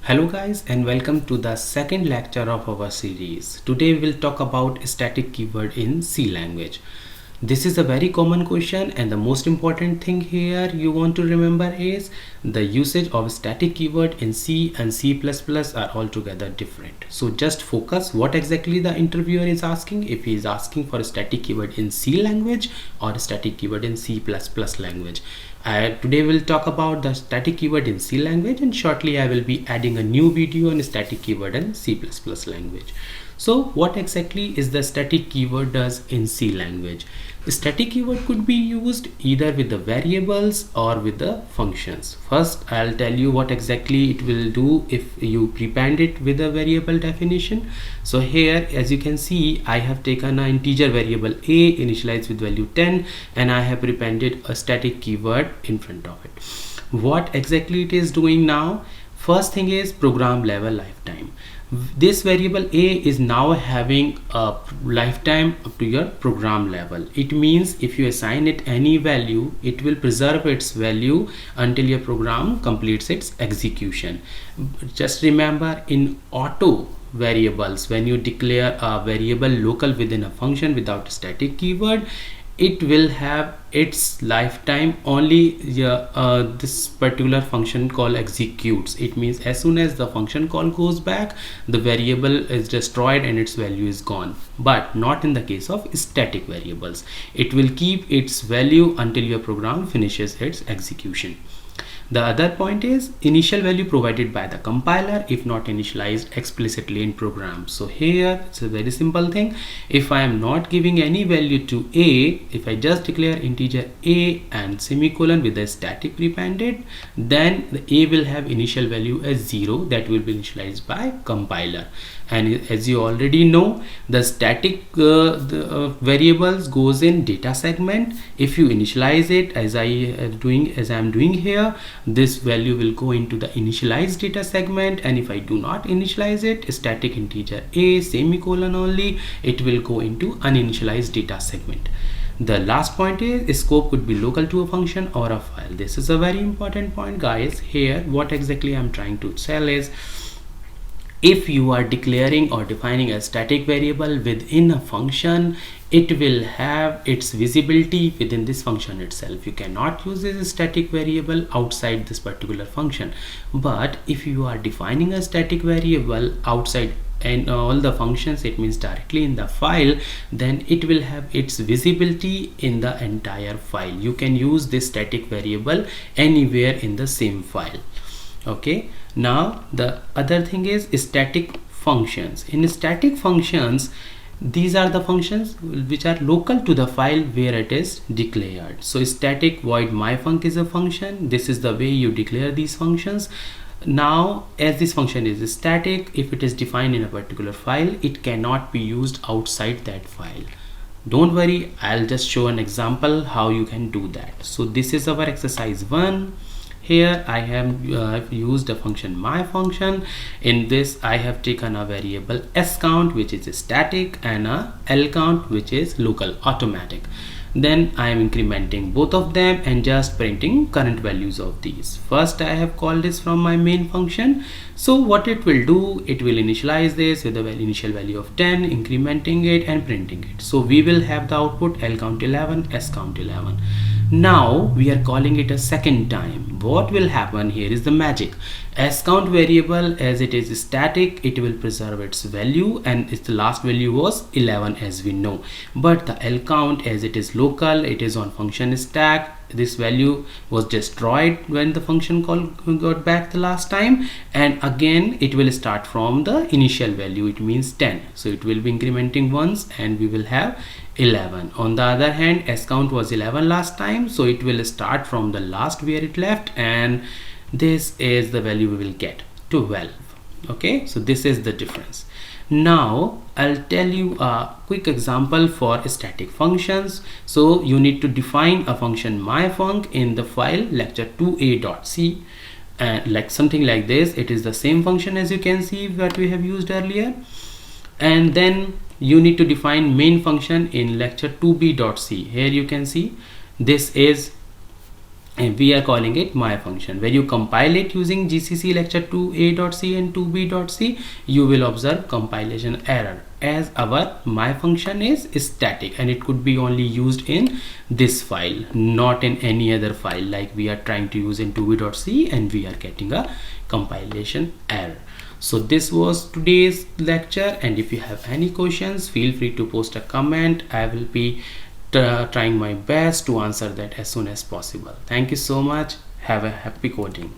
Hello guys and welcome to the second lecture of our series. Today we will talk about static keyword in C language. This is a very common question and the most important thing here you want to remember is the usage of static keyword in C and C++ are altogether different. So just focus what exactly the interviewer is asking, if he is asking for a static keyword in C language or a static keyword in C++ language. Today we'll talk about the static keyword in C language, and shortly I will be adding a new video on static keyword in C++ language. So what exactly is the static keyword does in C language? The static keyword could be used either with the variables or with the functions. First I'll tell you what exactly it will do if you prepend it with a variable definition. So here as you can see, I have taken an integer variable a initialized with value 10 and I have prepended a static keyword in front of it. What exactly it is doing now? First thing is program level lifetime. This variable a is now having a lifetime up to your program level. It means if you assign it any value, it will preserve its value until your program completes its execution. Just remember, in auto variables, when you declare a variable local within a function without a static keyword, it will have its lifetime only this particular function call executes. It means as soon as the function call goes back, the variable is destroyed and its value is gone. But not in the case of static variables. It will keep its value until your program finishes its execution. The other point is initial value provided by the compiler if not initialized explicitly in program. So here it's a very simple thing. If I am not giving any value to a, if I just declare integer a and semicolon with a static prepended, then the a will have initial value as 0 that will be initialized by compiler. And as you already know, the static variables goes in data segment. If you initialize it as I am doing here, this value will go into the initialized data segment, and if I do not initialize it, static integer a semicolon only, it will go into uninitialized data segment. The last point is scope could be local to a function or a file. This is a very important point, guys. Here what exactly I'm trying to tell is, if you are declaring or defining a static variable within a function, it will have its visibility within this function itself. You cannot use this static variable outside this particular function. But if you are defining a static variable outside and all the functions, it means directly in the file, then it will have its visibility in the entire file. You can use this static variable anywhere in the same file. Okay, now the other thing is static functions. In static functions, these are the functions which are local to the file where it is declared. So static void myfunc is a function. This is the way you declare these functions. Now as this function is static, if it is defined in a particular file, it cannot be used outside that file. Don't worry, I'll just show an example how you can do that. So this is our exercise 1. Here I have used a function my function. In this I have taken a variable scount which is static and a lcount which is local automatic. Then I am incrementing both of them and just printing current values of these. First I have called this from my main function. So what it will do, it will initialize this with the initial value of 10, incrementing it and printing it. So we will have the output lcount 11, scount 11. Now we are calling it a second time. What will happen here is the magic. Scount variable, as it is static, it will preserve its value, and its last value was 11 as we know. But the lcount, as it is local, it is on function stack, this value was destroyed when the function call got back the last time, and again it will start from the initial value, it means 10. So it will be incrementing once and we will have 11. On the other hand, scount was 11 last time, so it will start from the last where it left, and this is the value we will get, 12. Okay, so this is the difference. Now I'll tell you a quick example for static functions. So you need to define a function myfunc in the file lecture2a.c, and like something like this. It is the same function as you can see that we have used earlier, and then you need to define main function in lecture2b.c. Here you can see this is and we are calling it my function. When you compile it using GCC lecture 2a.c and 2b.c, you will observe compilation error, as our my function is static and it could be only used in this file, not in any other file like we are trying to use in 2b.c, and we are getting a compilation error. So this was today's lecture, and if you have any questions, feel free to post a comment. I will be trying my best to answer that as soon as possible. Thank you so much. Have a happy coding.